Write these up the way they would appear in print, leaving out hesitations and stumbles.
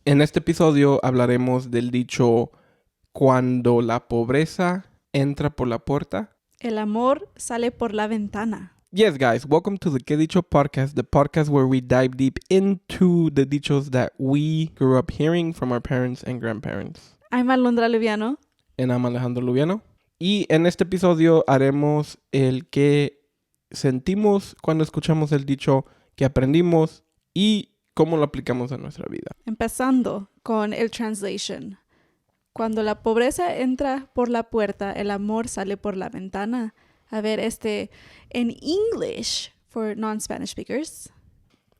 En este episodio hablaremos del dicho Cuando la pobreza entra por la puerta. El amor sale por la ventana. Yes, guys, welcome to the KEDICHO Podcast, the podcast where we dive deep into the dichos that we grew up hearing from our parents and grandparents. I'm Alondra Liviano. And I'm Alejandro Luviano. Y en este episodio haremos el que sentimos cuando escuchamos el dicho, que aprendimos y cómo lo aplicamos a nuestra vida. Empezando con el translation. Cuando la pobreza entra por la puerta, el amor sale por la ventana. A ver, en English, for non-Spanish speakers,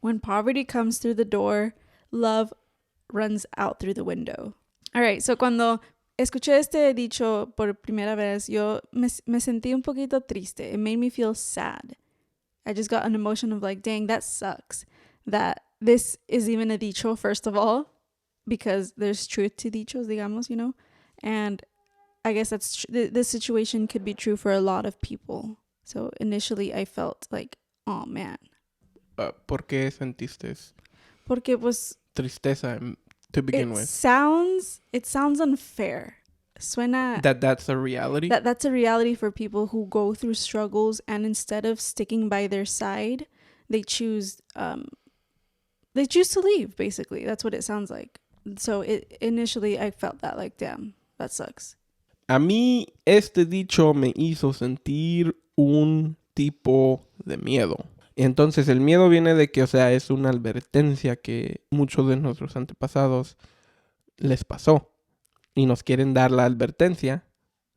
when poverty comes through the door, love runs out through the window. All right, so cuando escuché este dicho por primera vez, yo me sentí un poquito triste. It made me feel sad. I just got an emotion of like, dang, that sucks. That this is even a dicho, first of all, because there's truth to dichos, digamos, you know? And I guess that's this situation could be true for a lot of people. So initially I felt like, oh man. ¿Por qué sentiste Porque pues tristeza to begin with? It sounds unfair. Suena That's a reality? That's a reality for people who go through struggles, and instead of sticking by their side, they choose to leave, basically. That's what it sounds like. So initially I felt that like, damn, that sucks. A mí este dicho me hizo sentir un tipo de miedo. Entonces el miedo viene de que, o sea, es una advertencia que muchos de nuestros antepasados les pasó. Y nos quieren dar la advertencia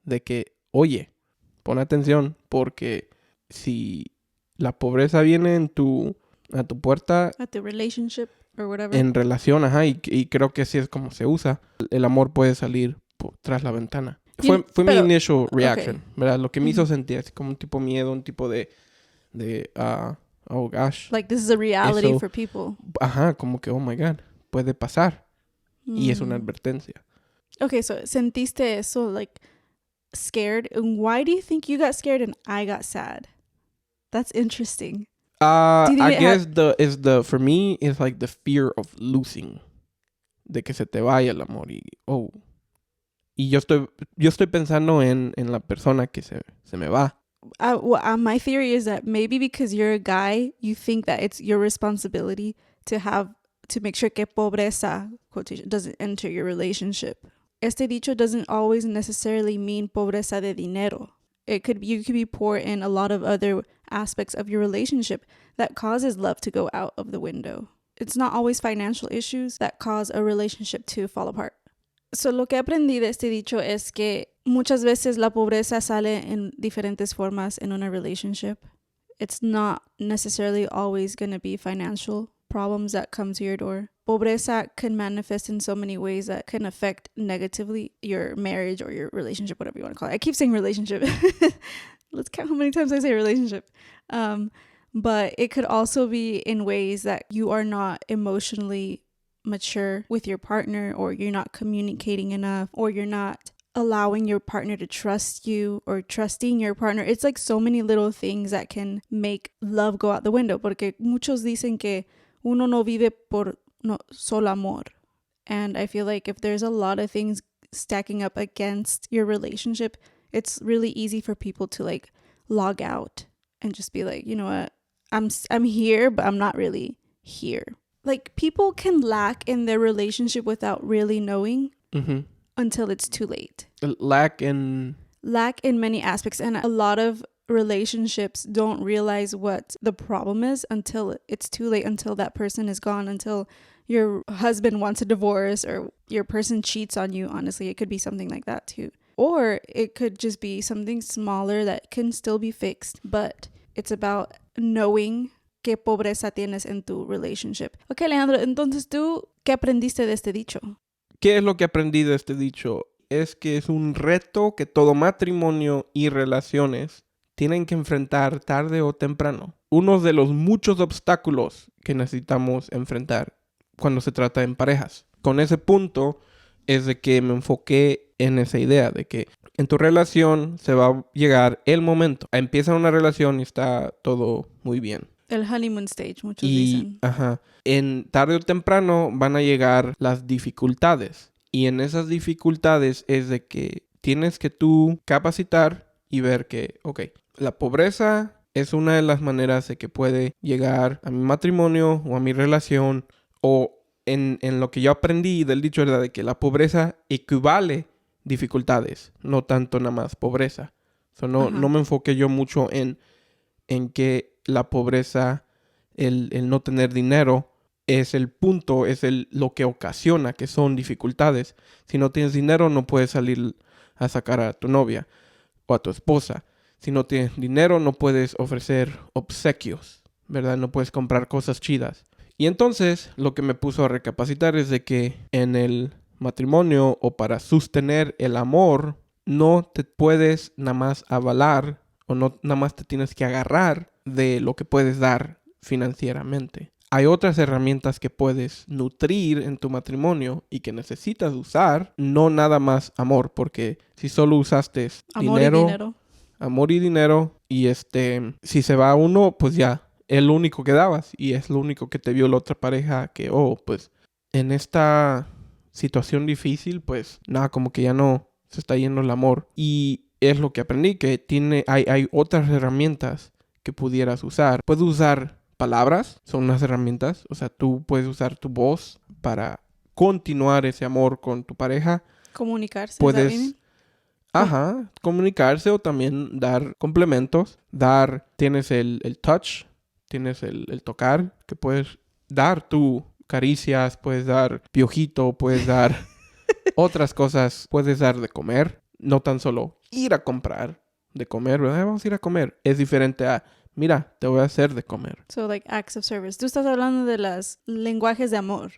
de que, oye, pon atención, porque si la pobreza viene a tu puerta, At the relationship or whatever. en relación, y creo que así es como se usa, el amor puede salir tras la ventana. Fue mi initial reaction, okay. ¿Verdad? Lo que me hizo sentir así como un tipo de miedo, un tipo de oh gosh. Like this is a reality for people. Ajá, como que, oh my God, puede pasar. Y es una advertencia. Okay, so sentiste eso, like, scared. And why do you think you got scared and I got sad? That's interesting. I guess for me, it's like the fear of losing. De que se te vaya el amor y yo estoy pensando en la persona que se me va. My theory is that maybe because you're a guy, you think that it's your responsibility to make sure que pobreza, quotation, doesn't enter your relationship. Este dicho doesn't always necessarily mean pobreza de dinero. You could be poor in a lot of other aspects of your relationship that causes love to go out of the window. It's not always financial issues that cause a relationship to fall apart. So lo que aprendí de este dicho es que muchas veces la pobreza sale en diferentes formas en una relationship. It's not necessarily always going to be financial problems that come to your door. Pobreza can manifest in so many ways that can affect negatively your marriage or your relationship, whatever you want to call it. I keep saying relationship. Let's count how many times I say relationship. But it could also be in ways that you are not emotionally mature with your partner, or you're not communicating enough, or you're not allowing your partner to trust you or trusting your partner. It's like so many little things that can make love go out the window, porque muchos dicen que uno no vive por solo amor. And I feel like if there's a lot of things stacking up against your relationship, it's really easy for people to like log out and just be like, you know what, I'm here, but I'm not really here. Like, people can lack in their relationship without really knowing until it's too late. Lack in many aspects. And a lot of relationships don't realize what the problem is until it's too late, until that person is gone, until your husband wants a divorce or your person cheats on you. Honestly, it could be something like that too. Or it could just be something smaller that can still be fixed. But it's about knowing qué pobreza tienes en tu relationship. Ok, Alejandro, entonces tú, ¿qué aprendiste de este dicho? ¿Qué es lo que aprendí de este dicho? Es que es un reto que todo matrimonio y relaciones tienen que enfrentar tarde o temprano. Uno de los muchos obstáculos que necesitamos enfrentar cuando se trata en parejas. Con ese punto es de que me enfoqué en esa idea de que en tu relación se va a llegar el momento. Empieza una relación y está todo muy bien. El honeymoon stage, muchos Y, dicen. ajá, en tarde o temprano van a llegar las dificultades. Y en esas dificultades es de que tienes que tú capacitar y ver que, ok, la pobreza es una de las maneras de que puede llegar a mi matrimonio o a mi relación, o en lo que yo aprendí del dicho era de que la pobreza equivale dificultades, no tanto nada más pobreza. So, no me enfoqué yo mucho en que la pobreza, el no tener dinero, es el punto, es lo que ocasiona que son dificultades. Si no tienes dinero, no puedes salir a sacar a tu novia o a tu esposa. Si no tienes dinero, no puedes ofrecer obsequios, ¿verdad? No puedes comprar cosas chidas. Y entonces, lo que me puso a recapacitar es de que en el matrimonio o para sostener el amor, no te puedes nada más avalar o no nada más te tienes que agarrar de lo que puedes dar financieramente. Hay otras herramientas que puedes nutrir en tu matrimonio y que necesitas usar, no nada más amor, porque si solo usaste amor y dinero, y si se va uno, pues ya, es lo único que dabas y es lo único que te vio la otra pareja que, pues en esta situación difícil, pues nada, como que ya no se está yendo el amor. Y es lo que aprendí, que hay otras herramientas que pudieras usar. Puedes usar palabras, son unas herramientas. O sea, tú puedes usar tu voz para continuar ese amor con tu pareja. Comunicarse. Puedes, comunicarse o también dar complementos. Tienes el touch, tienes el tocar, que puedes dar tú caricias, puedes dar piojito, puedes dar otras cosas, puedes dar de comer. No tan solo ir a comprar de comer, ¿verdad? Vamos a ir a comer. Es diferente a, mira, te voy a hacer de comer. So, like, acts of service. Tú estás hablando de los lenguajes de amor.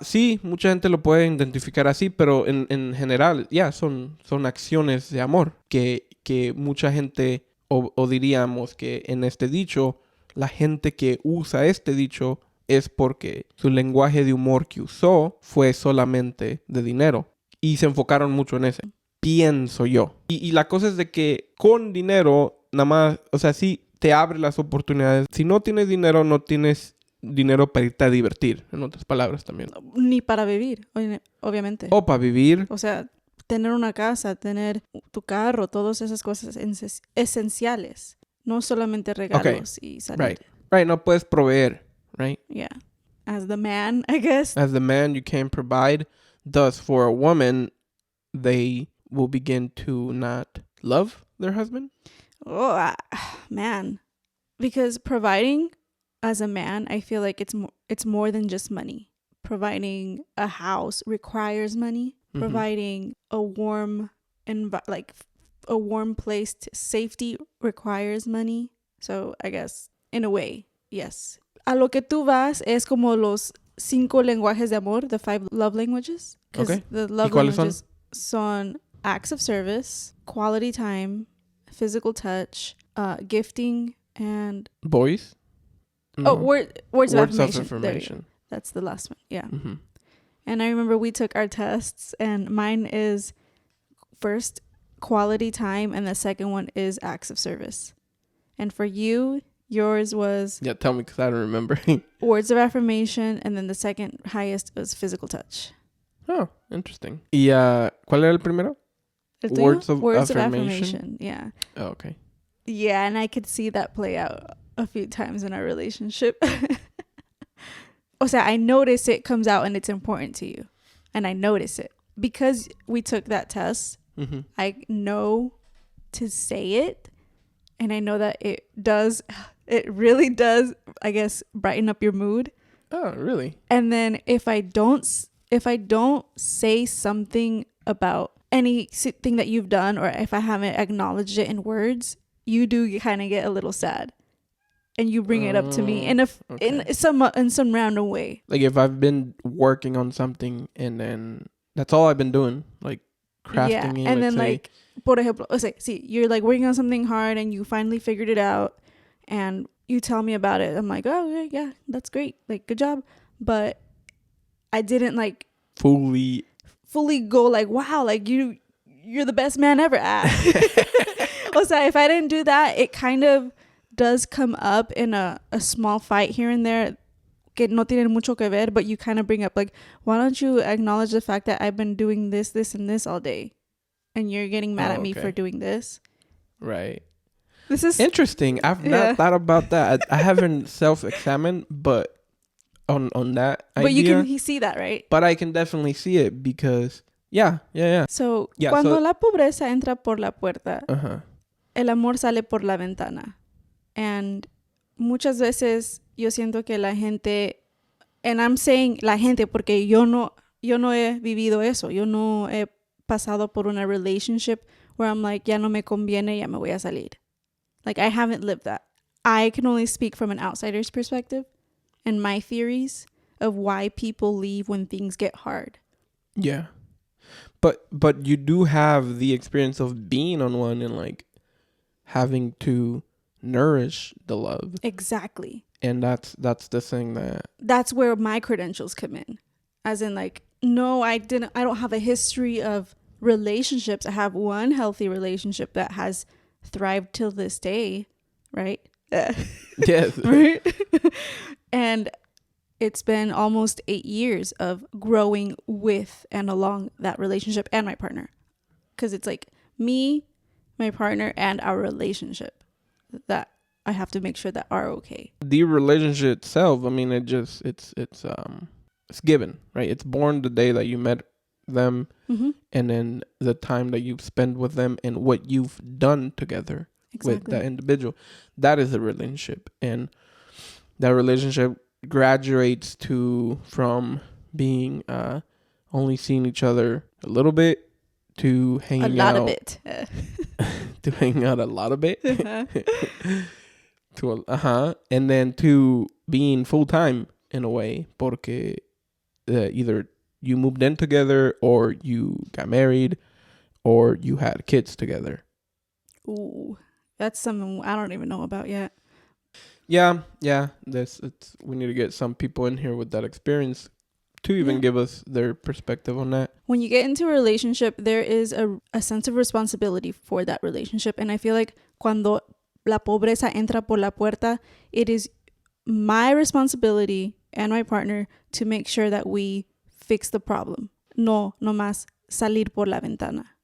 Sí, mucha gente lo puede identificar así, pero en general, son acciones de amor que mucha gente, o diríamos que en este dicho, la gente que usa este dicho es porque su lenguaje de humor que usó fue solamente de dinero. Y se enfocaron mucho en ese. Pienso yo. Y la cosa es de que con dinero, nada más, o sea, sí te abre las oportunidades. Si no tienes dinero, no tienes dinero para irte a divertir. En otras palabras también. Ni para vivir, obviamente. O para vivir. O sea, tener una casa, tener tu carro, todas esas cosas esenciales. No solamente regalos y salir. Right, no puedes proveer, right? Yeah. As the man, I guess. As the man, you can provide. Thus, for a woman, they will begin to not love their husband. Oh, man. Because providing as a man, I feel like it's more than just money. Providing a house requires money. Mm-hmm. Providing a warm place, safety requires money. So I guess in a way, yes. A lo que tú vas es como los 5 lenguajes de amor, the 5 love languages. Okay. The love languages son acts of service, quality time, physical touch, gifting, and boys. No. Words of affirmation. That's the last one. Yeah. Mm-hmm. And I remember we took our tests, and mine is first quality time, and the second one is acts of service. And for you, yours was... Yeah, tell me because I don't remember. Words of affirmation, and then the second highest was physical touch. Oh, interesting. ¿Y cuál era el primero? Words of affirmation. Yeah. Oh, okay. Yeah, and I could see that play out a few times in our relationship. O sea, I notice it comes out and it's important to you. And I notice it. Because we took that test, mm-hmm. I know to say it. And I know that it really does, I guess, brighten up your mood. Oh, really? And then if I don't say something about anything that you've done, or if I haven't acknowledged it in words, you do kind of get a little sad. And you bring it up to me in some random way. Like if I've been working on something and then that's all I've been doing, like crafting it. And then like, por ejemplo, you're like working on something hard and you finally figured it out and you tell me about it. I'm like, oh, okay, yeah, that's great. Like, good job. But I didn't like fully go like, wow, like you're the best man ever. O sea, if I didn't do that, it kind of does come up in a small fight here and there que no tienen mucho que ver, but you kind of bring up like, why don't you acknowledge the fact that I've been doing this, and this all day, and you're getting mad at me for doing this? Right. This is interesting. I've not thought about that. I haven't self-examined, but on that idea. But you can see that, right? But I can definitely see it because, yeah. So, cuando la pobreza entra por la puerta, el amor sale por la ventana. And muchas veces yo siento que la gente, and I'm saying la gente porque yo no he vivido eso. Yo no he pasado por una relationship where I'm like, ya no me conviene, ya me voy a salir. Like, I haven't lived that. I can only speak from an outsider's perspective and my theories of why people leave when things get hard. Yeah. But you do have the experience of being on one and like having to nourish the love. Exactly. And that's the thing that's where my credentials come in. As in like, no, I don't have a history of relationships. I have one healthy relationship that has thrived till this day, right? Yes. Right? And it's been almost 8 years of growing with and along that relationship and my partner. Because it's like me, my partner, and our relationship that I have to make sure that are okay. The relationship itself, I mean, it's given, right? It's born the day that you met them, and then the time that you've spent with them and what you've done together with that individual. That is a relationship, and that relationship graduates from being only seeing each other a little bit to hanging out a lot of bit to hanging out a lot of bit and then to being full-time in a way porque either you moved in together or you got married or you had kids together. Ooh, that's something I don't even know about yet. Yeah. We need to get some people in here with that experience to even give us their perspective on that. When you get into a relationship, there is a sense of responsibility for that relationship. And I feel like cuando la pobreza entra por la puerta, it is my responsibility and my partner to make sure that we fix the problem. No más salir por la ventana.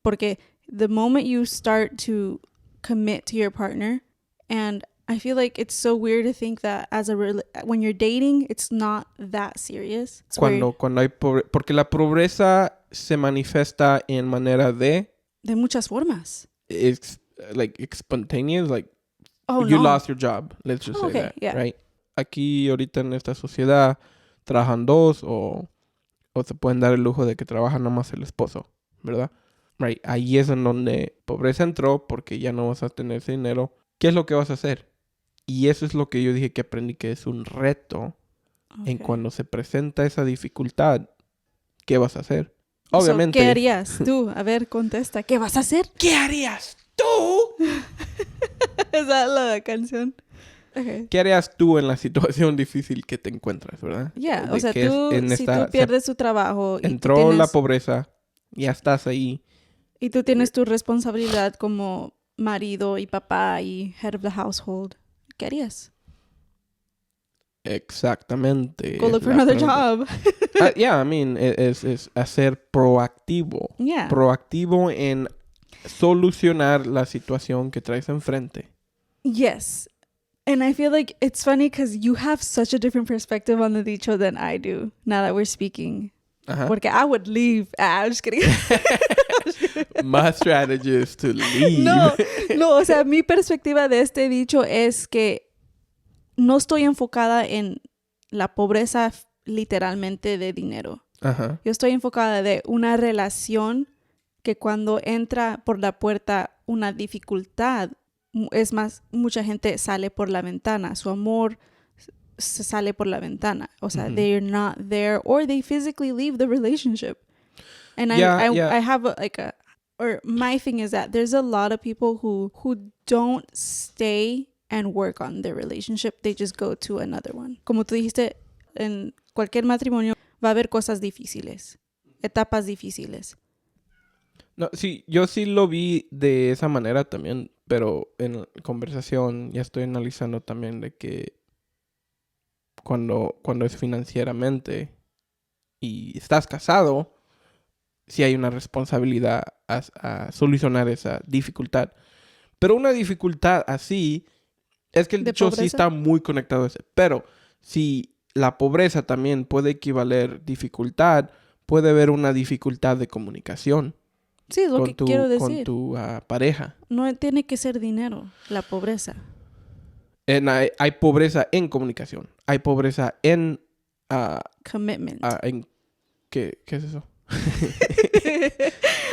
Porque the moment you start to commit to your partner, and I feel like it's so weird to think that when you're dating, it's not that serious. Cuando hay porque la pobreza se manifiesta en manera de muchas formas. It's like spontaneous, like you lost your job. Let's just say that, right? Aquí ahorita en esta sociedad trabajan dos o se pueden dar el lujo de que trabaja nada más el esposo, ¿verdad? Right. Ahí es en donde pobreza entró porque ya no vas a tener ese dinero. ¿Qué es lo que vas a hacer? Y eso es lo que yo dije que aprendí que es un reto en cuando se presenta esa dificultad. ¿Qué vas a hacer? Obviamente. ¿Qué harías tú? A ver, contesta. ¿Qué vas a hacer? ¿Qué harías tú? Esa es la canción. Okay. ¿Qué harías tú en la situación difícil que te encuentras, verdad? Yeah, o sea, si tú pierdes tu trabajo entró la pobreza, ya estás ahí. Y tú tienes tu responsabilidad como marido y papá y head of the household. ¿Qué harías? Exactamente. Go look for another job. I mean, es hacer proactivo. Yeah. Proactivo en solucionar la situación que traes enfrente. Yes. And I feel like it's funny because you have such a different perspective on the dicho than I do now that we're speaking. Porque I would leave. I'm just kidding. My strategy is to leave. No, o sea, mi perspectiva de este dicho es que no estoy enfocada en la pobreza literalmente de dinero. Yo estoy enfocada de una relación que cuando entra por la puerta una dificultad, es más, mucha gente sale por la ventana. Su amor se sale por la ventana. O sea, they're not there or they physically leave the relationship. And I have my thing is that there's a lot of people who don't stay and work on their relationship. They just go to another one. Como tú dijiste, en cualquier matrimonio va a haber cosas difíciles, etapas difíciles. No, sí, yo sí lo vi de esa manera también, pero en conversación ya estoy analizando también de que cuando es financieramente y estás casado, sí hay una responsabilidad a solucionar esa dificultad. Pero una dificultad así es que el ¿De dicho pobreza? sí está muy conectado a ese. Pero si la pobreza también puede equivaler dificultad, puede haber una dificultad de comunicación Sí, es lo que quiero con decir. tu pareja. No tiene que ser dinero, la pobreza. Hay pobreza en comunicación. Hay pobreza en... Commitment. ¿Qué es eso?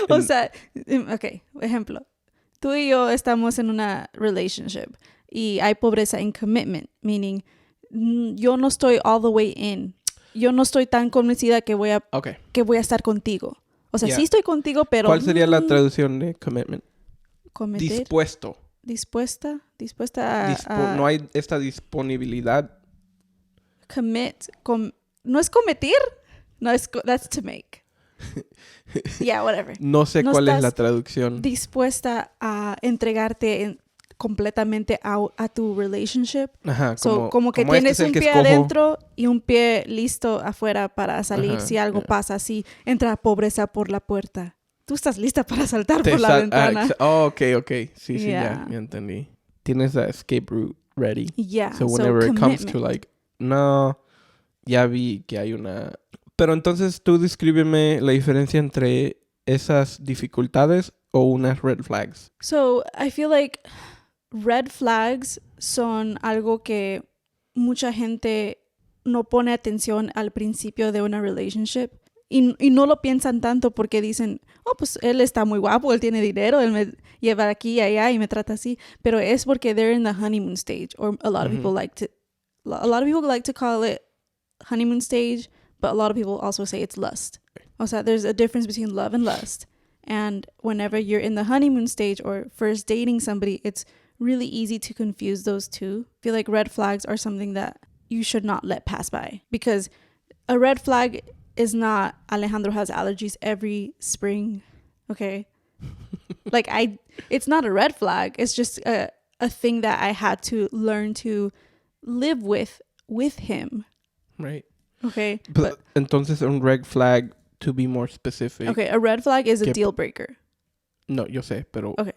O sea, ok, ejemplo. Tú y yo estamos en una relationship y hay pobreza en commitment, meaning yo no estoy all the way in. Yo no estoy tan convencida que voy a estar contigo. O sea, Yeah. sí estoy contigo, pero... ¿Cuál sería la traducción de commitment? Cometer. Dispuesto. Dispuesta a No hay esta disponibilidad. commit. ¿No es cometer? No, that's to make. Yeah, whatever. No sé No cuál es estás la traducción. Dispuesta a entregarte completamente a tu relationship. Ajá, como que tienes un pie adentro y un pie listo afuera para salir. Ajá, si algo pasa, si entra pobreza por la puerta. Tú estás lista para saltar por la ventana. Ok. Sí, ya entendí. Tienes la escape route ready. Yeah. So whenever it comes to no, ya vi que hay una... Pero entonces tú descríbeme la diferencia entre esas dificultades o unas red flags. So, I feel like red flags son algo que mucha gente no pone atención al principio de una relationship y no lo piensan tanto porque dicen, oh, pues él está muy guapo, él tiene dinero, él me lleva de aquí y allá y me trata así, pero es porque they're in the honeymoon stage, or a lot of people like to call it honeymoon stage, but a lot of people also say it's lust. O sea, there's a difference between love and lust. And whenever you're in the honeymoon stage or first dating somebody, it's really easy to confuse those two. I feel like red flags are something that you should not let pass by, because a red flag is not Alejandro has allergies every spring, okay? It's not a red flag. It's just a thing that I had to learn to live with him. Right. Okay. But entonces un red flag, to be more specific. Okay, a red flag is a deal breaker. No, yo sé, pero okay.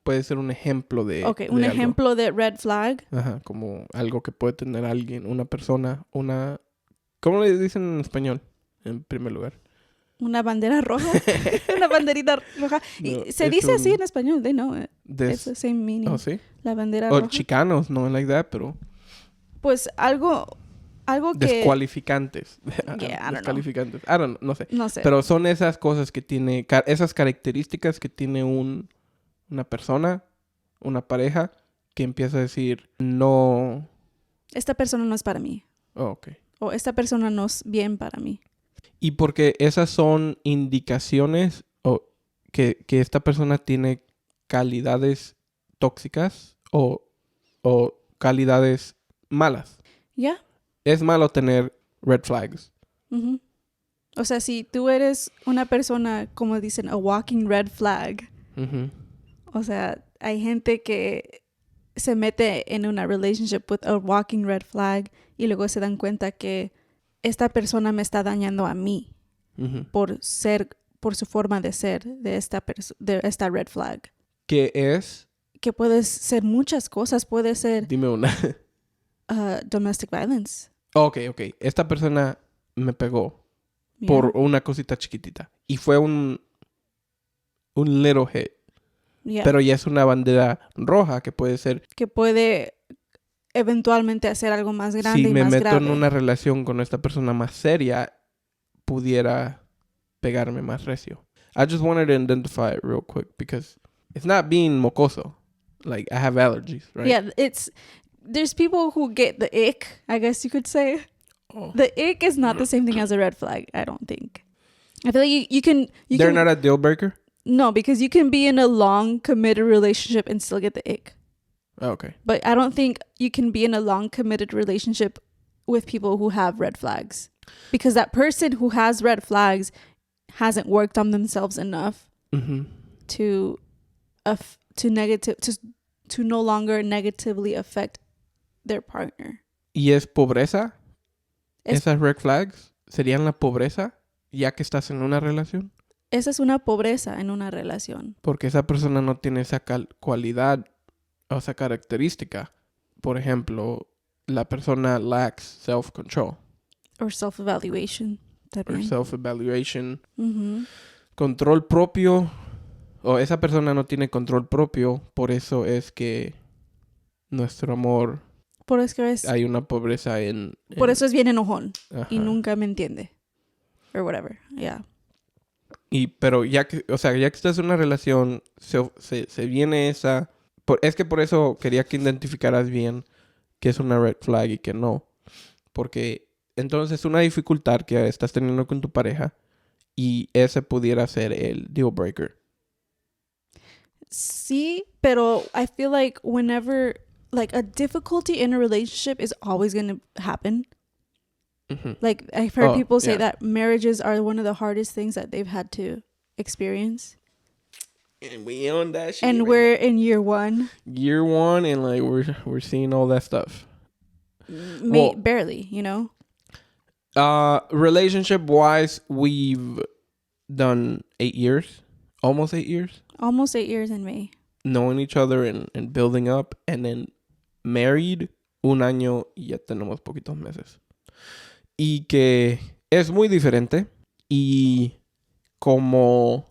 Puede ser un ejemplo de... Okay, un ejemplo de red flag. Ajá, como algo que puede tener alguien, una persona, ¿cómo le dicen en español? En primer lugar. Una bandera roja. Una banderita roja. No, se dice así en español. They know it. It's the same meaning. Oh, ¿sí? La bandera roja. O chicanos, no like that, pero... Pues algo que... Descualificantes. Yeah, Descalificantes. No sé. No sé. Pero son esas cosas que tiene... Esas características que tiene una persona, una pareja, que empieza a decir, no... Esta persona no es para mí. Oh, ok. O esta persona no es bien para mí. Y porque esas son indicaciones que esta persona tiene calidades tóxicas o calidades malas. ¿Ya? Yeah. Es malo tener red flags. Uh-huh. O sea, si tú eres una persona, como dicen, a walking red flag. Uh-huh. O sea, hay gente que se mete en una relationship with a walking red flag y luego se dan cuenta que esta persona me está dañando a mí uh-huh. por su forma de ser de esta red flag. ¿Qué es? Que puede ser muchas cosas. Puede ser... Dime una. Domestic violence. Ok. Esta persona me pegó por una cosita chiquitita. Y fue un little hit. Yeah. Pero ya es una bandera roja que puede ser... Que puede eventualmente hacer algo más grande y más grave. Si me meto en una relación con esta persona más seria, pudiera pegarme más recio. I just wanted to identify it real quick because it's not being mocoso. Like, I have allergies, right? Yeah, there's people who get the ick, I guess you could say. Oh. The ick is not the same thing as a red flag, I don't think. I feel like you can... They're not a deal breaker? No, because you can be in a long, committed relationship and still get the ick. Oh, okay. But I don't think you can be in a long, committed relationship with people who have red flags. Because that person who has red flags hasn't worked on themselves enough mm-hmm. to to no longer negatively affect their partner. ¿Y es pobreza? ¿Esas red flags serían la pobreza ya que estás en una relación? Esa es una pobreza en una relación. Porque esa persona no tiene esa cualidad o esa característica. Por ejemplo, la persona lacks self-control. Or self-evaluation. Or self-evaluation. Mm-hmm. Control propio. O esa persona no tiene control propio. Por eso es que nuestro amor... Por eso es... Hay una pobreza en... Por eso es bien enojón. Ajá. Y nunca me entiende. Or whatever. Yeah. Pero ya que estás en una relación, se viene esa... es que por eso quería que identificaras bien que es una red flag y que no. Porque entonces es una dificultad que estás teniendo con tu pareja y ese pudiera ser el deal breaker. Sí, pero I feel like whenever... Like, a difficulty in a relationship is always going to happen. Mm-hmm. Like, I've heard people say that marriages are one of the hardest things that they've had to experience. And we on that shit. And right we're in year one. Year one, and like we're seeing all that stuff. Barely, you know? Relationship-wise, we've done 8 years. Almost 8 years. Almost 8 years in May. Knowing each other and building up. And then married 1 año y ya tenemos poquitos meses. Y que es muy diferente. Y como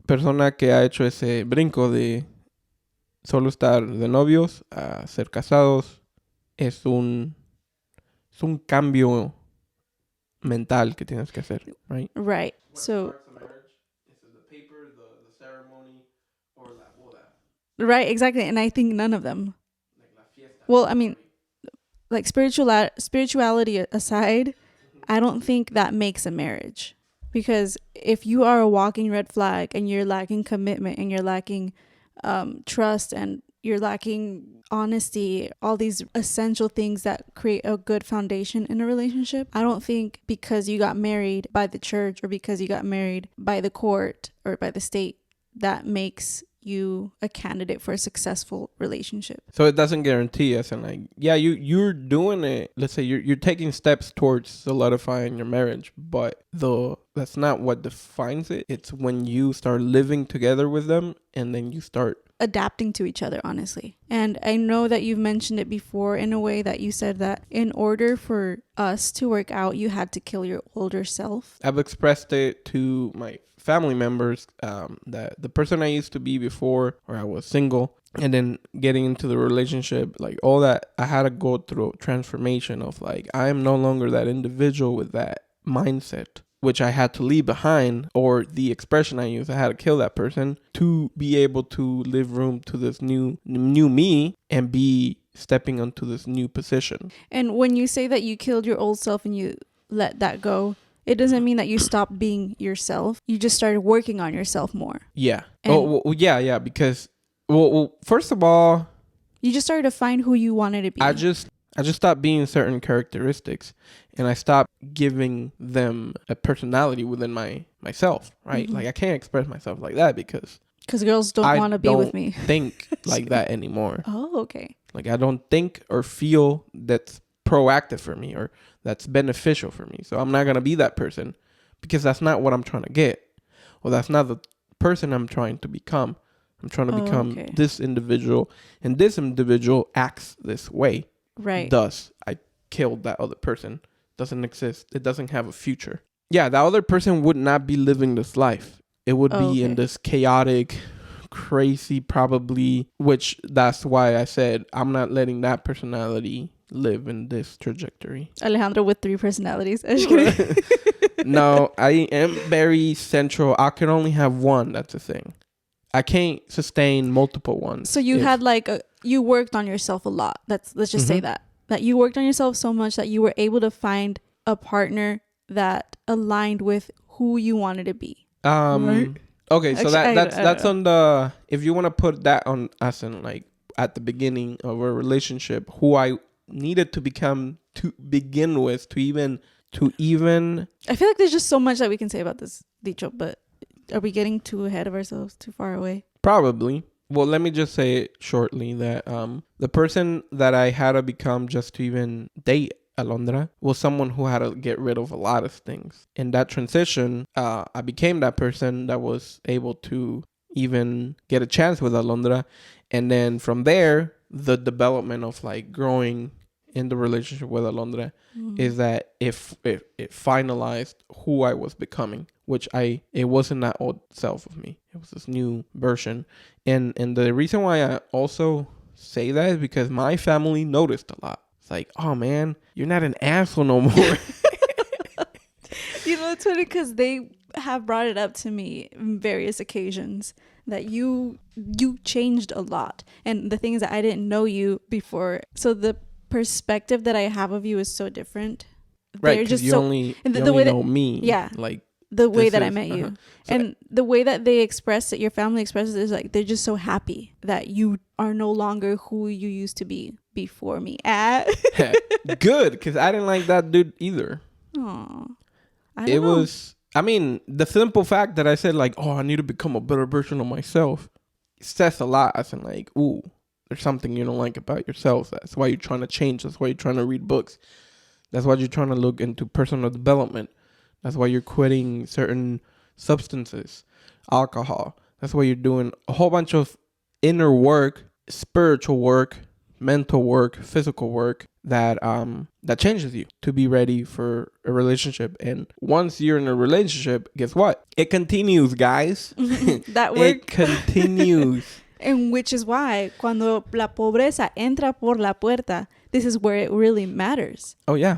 persona que ha hecho ese brinco de solo estar de novios a ser casados, es un cambio mental que tienes que hacer, right? Right. So right, exactly. And I think none of them. Well, I mean, like spirituality aside, I don't think that makes a marriage. Because if you are a walking red flag and you're lacking commitment and you're lacking trust and you're lacking honesty, all these essential things that create a good foundation in a relationship, I don't think because you got married by the church or because you got married by the court or by the state, that makes you a candidate for a successful relationship. So it doesn't guarantee us, and like, yeah, you're doing it. Let's say you're taking steps towards solidifying your marriage, but that's not what defines it. It's when you start living together with them, and then you start adapting to each other, honestly. And I know that you've mentioned it before in a way that you said that in order for us to work out, you had to kill your older self. I've expressed it to my family members that the person I used to be before, or I was single, and then getting into the relationship, like all that, I had to go through a transformation of like, I am no longer that individual with that mindset, which I had to leave behind, or the expression I use, I had to kill that person to be able to leave room to this new me and be stepping onto this new position. And when you say that you killed your old self and you let that go, it doesn't mean that you stopped being yourself. You just started working on yourself more. Yeah. Yeah. Because, first of all, you just started to find who you wanted to be. I just stopped being certain characteristics, and I stopped giving them a personality within myself, right? Mm-hmm. Like, I can't express myself like that because girls don't want to be with me. Think like that anymore. Oh, okay. Like, I don't think or feel that's proactive for me or that's beneficial for me. So I'm not going to be that person because that's not what I'm trying to get. Or that's not the person I'm trying to become. I'm trying to become this individual, and this individual acts this way. Right. Thus, I killed that other person. Doesn't exist. It doesn't have a future. Yeah, that other person would not be living this life. It would be in this chaotic, crazy, probably, which that's why I said I'm not letting that personality live in this trajectory. Alejandro with 3 personalities. No, I am very central. I can only have one. That's the thing. I can't sustain multiple ones. So you had you worked on yourself a lot. Let's just say that you worked on yourself so much that you were able to find a partner that aligned with who you wanted to be. Right? Okay, so that's on the, if you want to put that on us in like at the beginning of a relationship, who I needed to become to begin with to even I feel like there's just so much that we can say about this dicho, but are we getting too ahead of ourselves, too far away? Probably. Well, let me just say it shortly that the person that I had to become just to even date Alondra was someone who had to get rid of a lot of things. In that transition, I became that person that was able to even get a chance with Alondra. And then from there, the development of like growing in the relationship with Alondra is that it finalized who I was becoming, which it wasn't that old self of me. It was this new version. And the reason why I also say that is because my family noticed a lot. It's like, oh man, you're not an asshole no more. It's funny because they have brought it up to me on various occasions that you changed a lot. And the thing is that I didn't know you before. So the perspective that I have of you is so different. Right, because you only know me. Yeah. Like the way that I met you. So and the way that they express it, your family expresses it, is like they're just so happy that you are no longer who you used to be before me. Good, because I didn't like that dude either. Aww. I mean, the simple fact that I said like, oh, I need to become a better version of myself says a lot. As in like, ooh, there's something you don't like about yourself. That's why you're trying to change. That's why you're trying to read books. That's why you're trying to look into personal development. That's why you're quitting certain substances, alcohol. That's why you're doing a whole bunch of inner work, spiritual work, mental work, physical work that changes you to be ready for a relationship. And once you're in a relationship, guess what? It continues, guys. That work. It continues. And which is why cuando la pobreza entra por la puerta, this is where it really matters. Oh, yeah.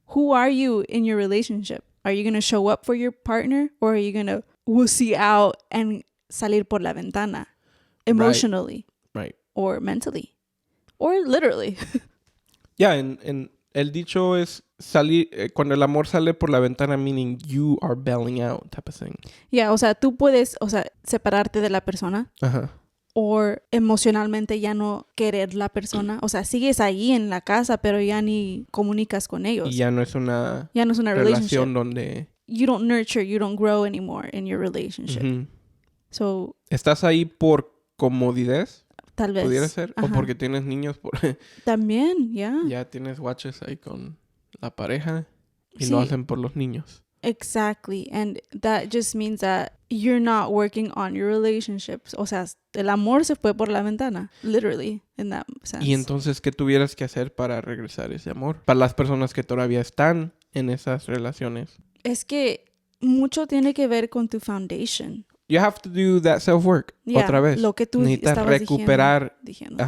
Who are you in your relationship? Are you going to show up for your partner, or are you going to wussy out and salir por la ventana emotionally? Right. Or mentally? Or literally? Yeah, and el dicho es salir, cuando el amor sale por la ventana, meaning you are bailing out type of thing. Yeah, o sea, tú puedes, separarte de la persona. Ajá. O emocionalmente ya no querer la persona. O sea, sigues ahí en la casa, pero ya ni comunicas con ellos. Y ya no es una relación donde... You don't nurture, you don't grow anymore in your relationship. Uh-huh. So... ¿Estás ahí por comodidad? Tal vez. ¿Pudiera ser? Ajá. ¿O porque tienes niños? También, ya. Ya tienes watches ahí con la pareja y Sí. lo hacen por los niños. Exactly. And that just means that you're not working on your relationships. O sea, el amor se fue por la ventana. Literally, in that sense. Y entonces, ¿qué tuvieras que hacer para regresar ese amor? Para las personas que todavía están en esas relaciones. Es que mucho tiene que ver con tu foundation. You have to do that self-work. Yeah, otra vez. Lo que tú necesitas estabas recuperar. Diciendo.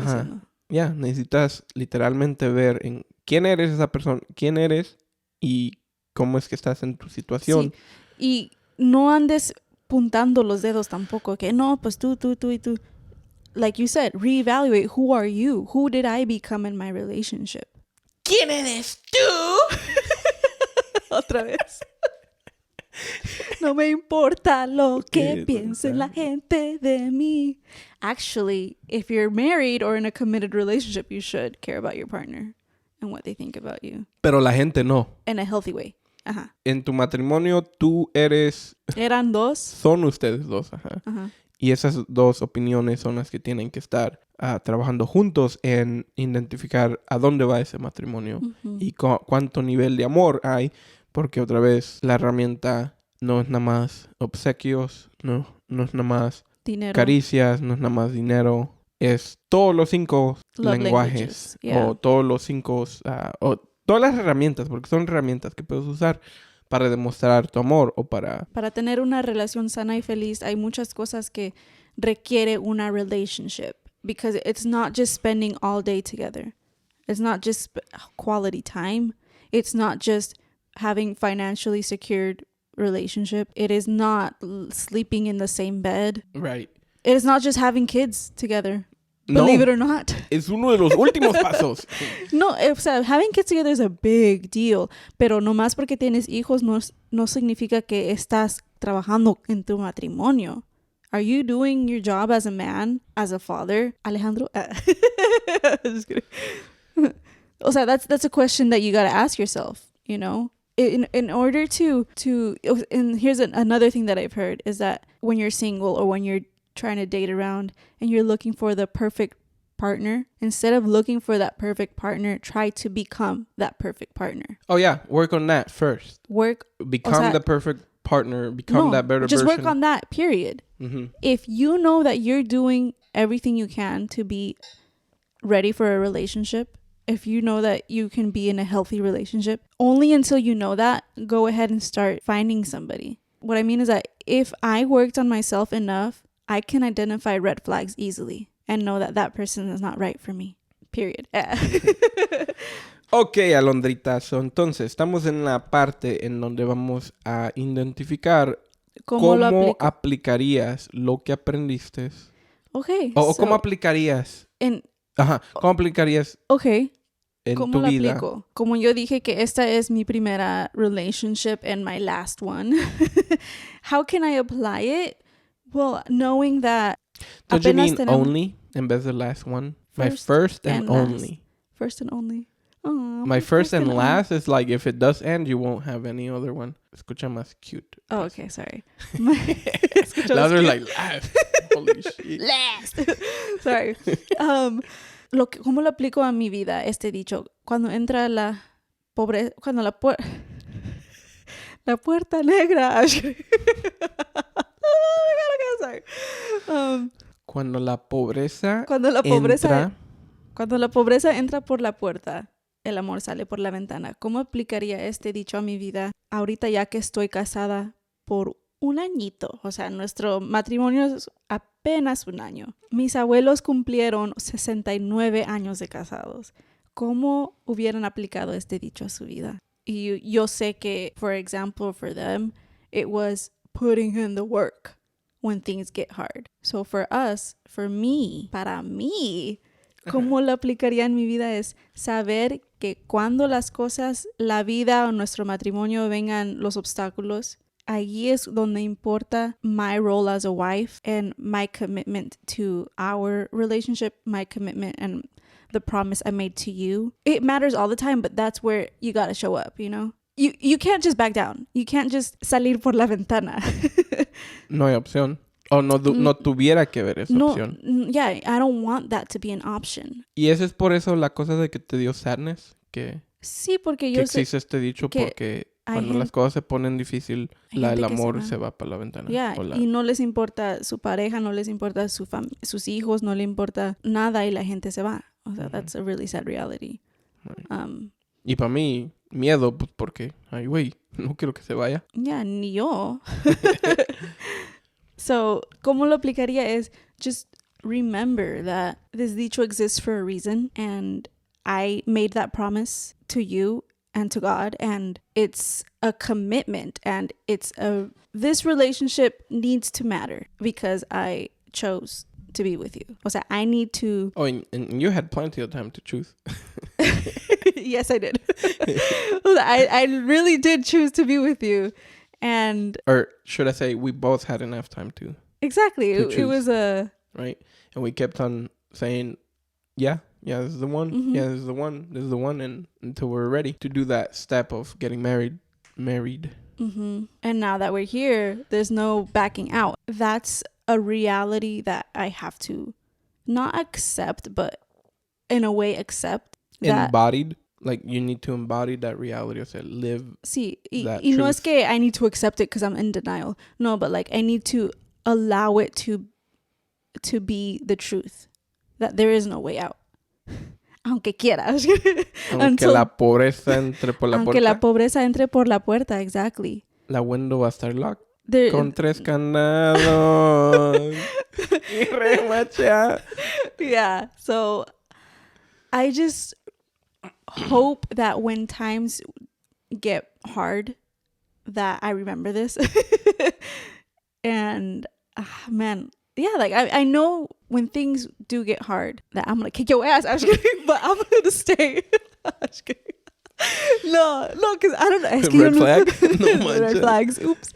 Ya, necesitas literalmente ver en quién eres esa persona, quién eres y cómo es que estás en tu situación. Sí. Y no andes puntando los dedos tampoco, que no, pues tú y tú. Like you said, reevaluate. Who are you? Who did I become in my relationship? ¿Quién eres tú? Otra vez. No me importa lo que piense la gente de mí. Actually, if you're married or in a committed relationship, you should care about your partner and what they think about you. Pero la gente no. In a healthy way. Ajá. En tu matrimonio tú eres... ¿Eran dos? Son ustedes dos, ajá. Ajá. Y esas dos opiniones son las que tienen que estar trabajando juntos en identificar a dónde va ese matrimonio y cuánto nivel de amor hay, porque otra vez la herramienta no es nada más obsequios, no es nada más dinero. Caricias, no es nada más dinero, es todos los 5 lenguajes yeah. o todos los 5 o todas las herramientas, porque son herramientas que puedes usar para demostrar tu amor o para tener una relación sana y feliz. Hay muchas cosas que requiere una relationship, because it's not just spending all day together. It's not just quality time. It's not just having financially secured relationship. It is not sleeping in the same bed. Right. It is not just having kids together. Believe it or not. Es uno de los últimos pasos. No, o sea, having kids together is a big deal. Pero nomás porque tienes hijos no significa que estás trabajando en tu matrimonio. Are you doing your job as a man, as a father? Alejandro? Just kidding. O sea, that's a question that you got to ask yourself, you know? In order to and here's another thing that I've heard is that when you're single or when you're trying to date around and you're looking for the perfect partner, instead of looking for that perfect partner, try to become that perfect partner. Oh yeah, work on that first. Become the perfect partner, become that better just version. Work on that, period. If you know that you're doing everything you can to be ready for a relationship, if you know that you can be in a healthy relationship, only until you know that, go ahead and start finding somebody. What I mean is that if I worked on myself enough, I can identify red flags easily and know that that person is not right for me. Period. Ok, Alondrita. So, entonces, estamos en la parte en donde vamos a identificar cómo aplicarías lo que aprendiste. Okay. O cómo aplicarías. ¿Cómo aplicarías en ¿Cómo tu lo vida? Aplico? Como yo dije que esta es mi primera relationship and my last one. How can I apply it? Well, knowing that Don't you mean only en vez de last one? My first and only. First and only. My first and last is like if it does end, you won't have any other one. Escucha más cute. Oh, okay, sorry. Louder like last. Holy shit. Last. Sorry. ¿Cómo lo aplico a mi vida este dicho? Cuando entra la pobreza, cuando la puerta negra. Sorry. Cuando la pobreza entra por la puerta, el amor sale por la ventana. ¿Cómo aplicaría este dicho a mi vida ahorita ya que estoy casada por un añito? O sea, nuestro matrimonio es apenas un año. Mis abuelos cumplieron 69 años de casados. ¿Cómo hubieran aplicado este dicho a su vida? Y yo sé que, for example, for them, it was putting in the work when things get hard. So for us, para mí, ¿cómo lo aplicaría en mi vida? Es saber que cuando las cosas, la vida o nuestro matrimonio vengan los obstáculos, allí es donde importa my role as a wife and my commitment to our relationship, my commitment and the promise I made to you. It matters all the time, but that's where you gotta show up, you know? You can't just back down. You can't just salir por la ventana. No hay opción. O no tuviera que haber esa opción. Yeah, I don't want that to be an option. Y eso es por eso la cosa de que te dio sadness. Sí, porque yo sé... Que existe este dicho porque cuando las cosas se ponen difícil, el amor se va para la ventana. Yeah, y no les importa su pareja, no les importa sus hijos, no le importa nada y la gente se va. O sea, that's a really sad reality. Right. Y para mí, miedo, pues porque, ay, güey, no quiero que se vaya. Yeah, ni yo. So, ¿cómo lo aplicaría? Es just remember that this dicho exists for a reason and I made that promise to you and to God and it's a commitment and this relationship needs to matter because I chose to be with you. O sea, I need to... Oh, and you had plenty of time to choose. Yes, I did. I really did choose to be with you. And... Or should I say, we both had enough time to... Exactly. It was a... Right? And we kept on saying, yeah, this is the one. Mm-hmm. Yeah, this is the one. And until we're ready to do that step of getting married. Mm-hmm. And now that we're here, there's no backing out. That's a reality that I have to not accept, but in a way accept. Embodied. Like, you need to embody that reality. O sea, live sí, that y truth. No es que I need to accept it because I'm in denial. No, but like I need to allow it to be the truth. That there is no way out. Aunque quiera. Aunque la pobreza entre por la puerta. Aunque la pobreza entre por la puerta, exactly. La window va a estar locked. Con 3 candados. Y remacha. Yeah, so I just hope that when times get hard that I remember this. And man, yeah, like I know when things do get hard that I'm gonna kick your ass, but I'm gonna stay. No, because I don't know. Red flag? No, red flags. Oops.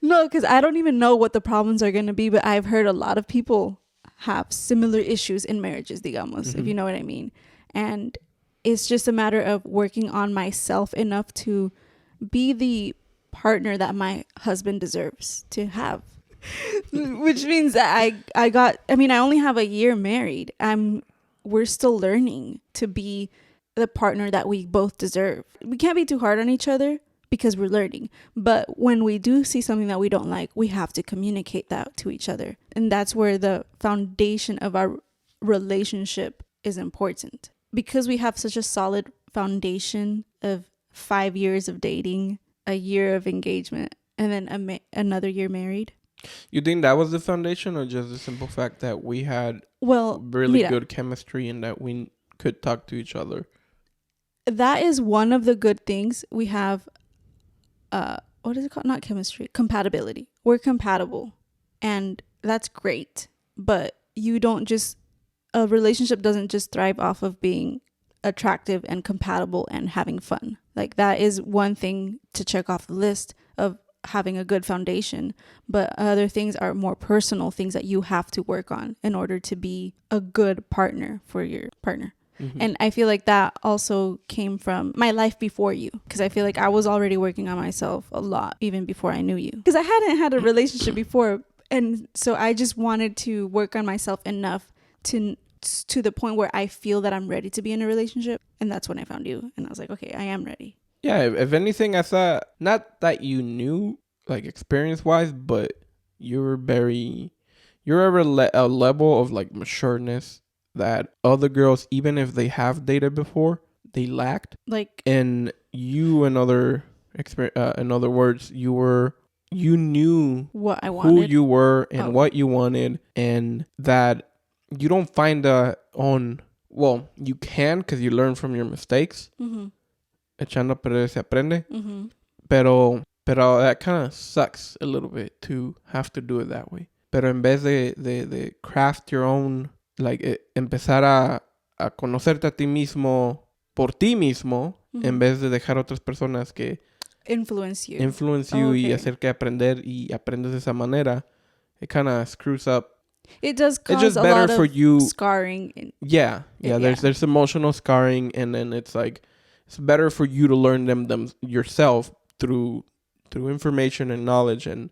No, because I don't even know what the problems are going to be, but I've heard a lot of people have similar issues in marriages, digamos, if you know what I mean. And it's just a matter of working on myself enough to be the partner that my husband deserves to have. Which means that I only have a year married. We're still learning to be the partner that we both deserve. We can't be too hard on each other because we're learning. But when we do see something that we don't like, we have to communicate that to each other. And that's where the foundation of our relationship is important. Because we have such a solid foundation of 5 years of dating, a year of engagement, and then another year married. You think that was the foundation, or just the simple fact that we had really good chemistry and that we could talk to each other? That is one of the good things. We have, what is it called? Not chemistry, compatibility. We're compatible, and that's great. But a relationship doesn't just thrive off of being attractive and compatible and having fun. Like, that is one thing to check off the list of having a good foundation, but other things are more personal things that you have to work on in order to be a good partner for your partner. Mm-hmm. And I feel like that also came from my life before you, because I feel like I was already working on myself a lot even before I knew you, because I hadn't had a relationship before, and so I just wanted to work on myself enough to the point where I feel that I'm ready to be in a relationship. And that's when I found you, and I was like, okay, I am ready. Yeah, if anything, I thought, not that you knew, like, experience-wise, but you're a level of, like, matureness that other girls, even if they have dated before, they lacked. Like, and you, in other words, you knew what I wanted, who you were, and what you wanted, and that you don't find well, you can, because you learn from your mistakes. Mm-hmm. Echando a perder se aprende. Mm-hmm. Pero that kind of sucks a little bit to have to do it that way. Pero en vez de craft your own, like, empezar a conocerte a ti mismo por ti mismo, mm-hmm. en vez de dejar otras personas que influence you y hacer que aprender y aprendes de esa manera, it kind of screws up. It does cause a lot of scarring. Yeah. There's emotional scarring, and then it's like, it's better for you to learn them yourself through information and knowledge, and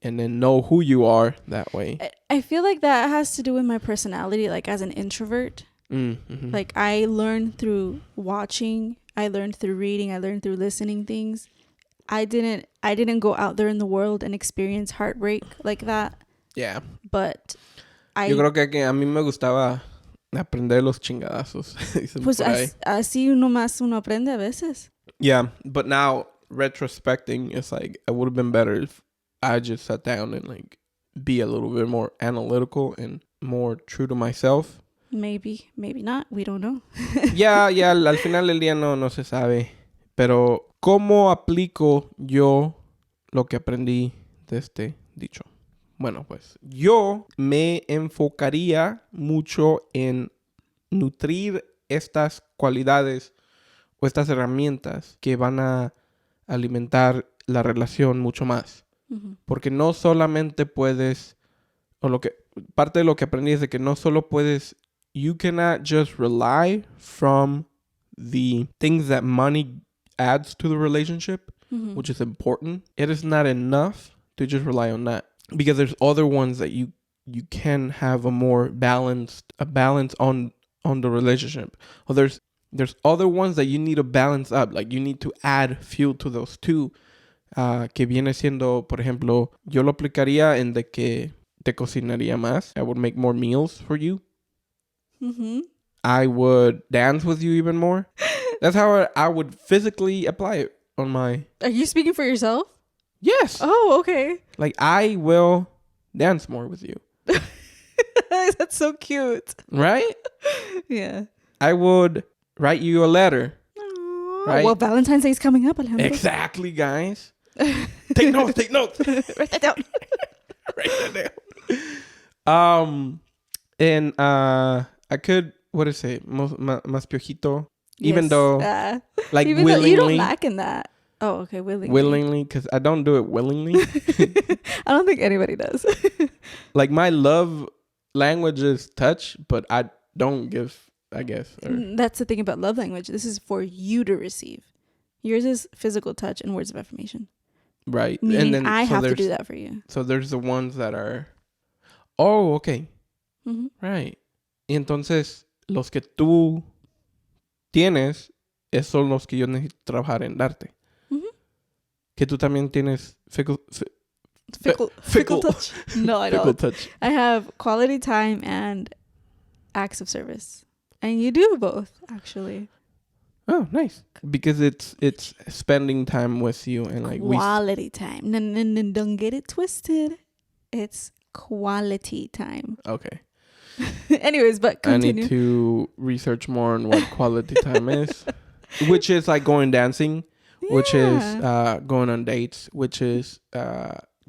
then know who you are that way. I feel like that has to do with my personality, like, as an introvert. Mm-hmm. Like, I learned through watching, I learned through reading, I learned through listening things. I didn't go out there in the world and experience heartbreak like that. Yeah. But yo creo que a mí me gustaba aprender los chingadazos. Pues así uno aprende a veces. Yeah, but now retrospecting, it's like, it would have been better if I just sat down and, like, be a little bit more analytical and more true to myself. Maybe not. We don't know. Yeah, al final del día no se sabe. Pero, ¿cómo aplico yo lo que aprendí de este dicho? Bueno, pues yo me enfocaría mucho en nutrir estas cualidades o estas herramientas que van a alimentar la relación mucho más. Uh-huh. Porque no solamente puedes, parte de lo que aprendí es de que no solo puedes, you cannot just rely from the things that money adds to the relationship, mm-hmm. which is important. It is not enough to just rely on that. Because there's other ones that you can have a balance on the relationship. Or there's other ones that you need to balance up. Like, you need to add fuel to those two. Que viene siendo, por ejemplo, yo lo aplicaría en de que te cocinaría más. I would make more meals for you. Mm-hmm. I would dance with you even more. That's how I would physically apply it on my... Are you speaking for yourself? Yes. Oh, okay. Like, I will dance more with you. That's so cute. Right? Yeah. I would write you a letter. Aww. Right? Well, Valentine's Day is coming up, Alejandro. Exactly, guys. Take notes. Write that down. Write that down. And I could, what is it? Más piojito. Yes. Even though, like, even willingly. Though you don't lack in that. Oh, okay, willingly. Willingly, because I don't do it willingly. I don't think anybody does. Like, my love language is touch, but I don't give, I guess. That's the thing about love language. This is for you to receive. Yours is physical touch and words of affirmation. Right. Meaning And then I so have to there's do that for you. so there's the ones that are oh, okay. Mhm. Right. Y entonces los que tú tienes son los que yo necesito trabajar en darte. Mhm. Que tú también tienes Fickle fickle touch. No, I fickle don't. touch. I have quality time and acts of service. And you do both, actually. Oh, nice. Because it's spending time with you and like Quality time. No, don't get it twisted. It's quality time. Okay. Anyways, but continue. I need to research more on what quality time is. Which is like going dancing, which is going on dates, which is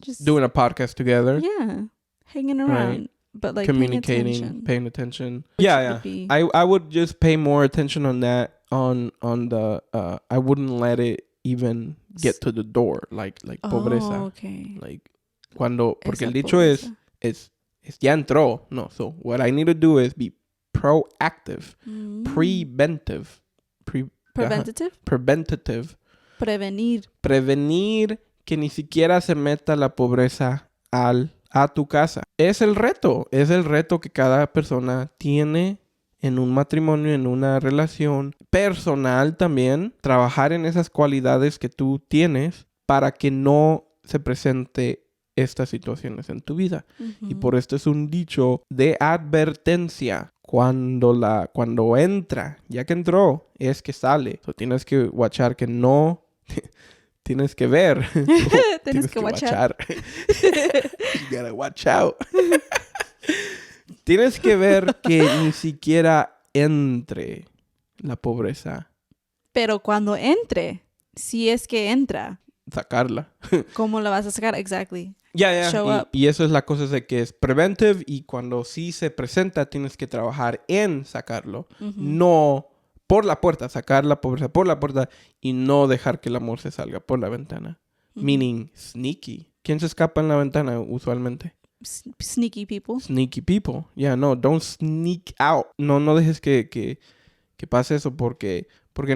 just doing a podcast together. Yeah. Hanging around. Right. But like Communicating, paying attention. Which Yeah. would be- I would just pay more attention on that on the I wouldn't let it even get to the door like pobreza. Okay. Like cuando porque Esa el dicho pobreza. es ya entró. No, so what I need to do is be proactive, preventative. Preventative. Prevenir que ni siquiera se meta la pobreza a tu casa. Es el reto que cada persona tiene en un matrimonio, en una relación personal también. Trabajar en esas cualidades que tú tienes para que no se presente estas situaciones en tu vida. Y por esto es un dicho de advertencia. Cuando entra, ya que entró, es que sale. So, tienes que watchar que no... tienes que ver. Tienes que watchar. You gotta watch out. Tienes que ver que ni siquiera entre la pobreza. Pero cuando entre, si es que entra, Sacarla. ¿cómo la vas a sacar? Exactly. Ya. Show up. Y eso es la cosa de que es preventive y cuando sí se presenta tienes que trabajar en sacarlo. No por la puerta, sacar la pobreza por la puerta y no dejar que el amor se salga por la ventana. Meaning sneaky. ¿Quién se escapa en la ventana usualmente? Sneaky people. Sneaky people. Yeah, no, don't sneak out. No dejes que pase eso porque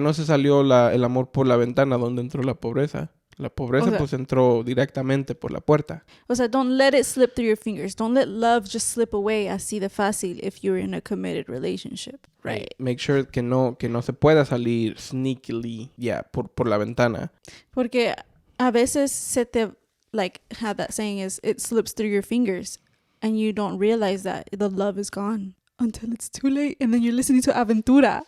no se salió el amor por la ventana donde entró la pobreza. La pobreza pues entró directamente por la puerta. O sea, don't let it slip through your fingers. Don't let love just slip away así de fácil if you're in a committed relationship. Right. Make sure que no se pueda salir sneakily, por la ventana. Porque a veces se te, like how that saying is, it slips through your fingers and you don't realize that the love is gone until it's too late and then you're listening to Aventura.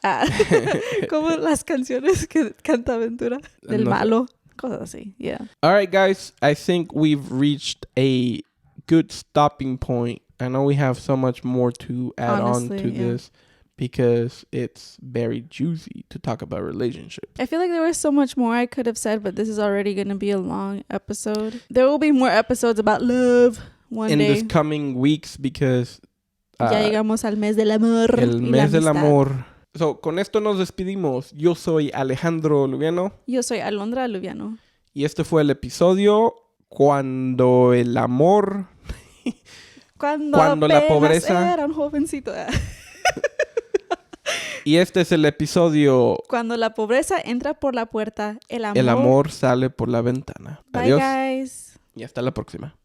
Como las canciones que canta Aventura del malo. Cosas así, yeah. All right, guys. I think we've reached a good stopping point. I know we have so much more to add on to this because it's very juicy to talk about relationships. I feel like there was so much more I could have said, but this is already going to be a long episode. There will be more episodes about love one day. In this coming weeks because... ya llegamos al mes del amor. El mes del amor. So, con esto nos despedimos. Yo soy Alejandro Luviano. Yo soy Alondra Luviano. Y este fue el episodio Cuando el amor... Cuando la pobreza... era un jovencito. Y este es el episodio... Cuando la pobreza entra por la puerta, el amor sale por la ventana. Bye, Adiós. guys. Y hasta la próxima.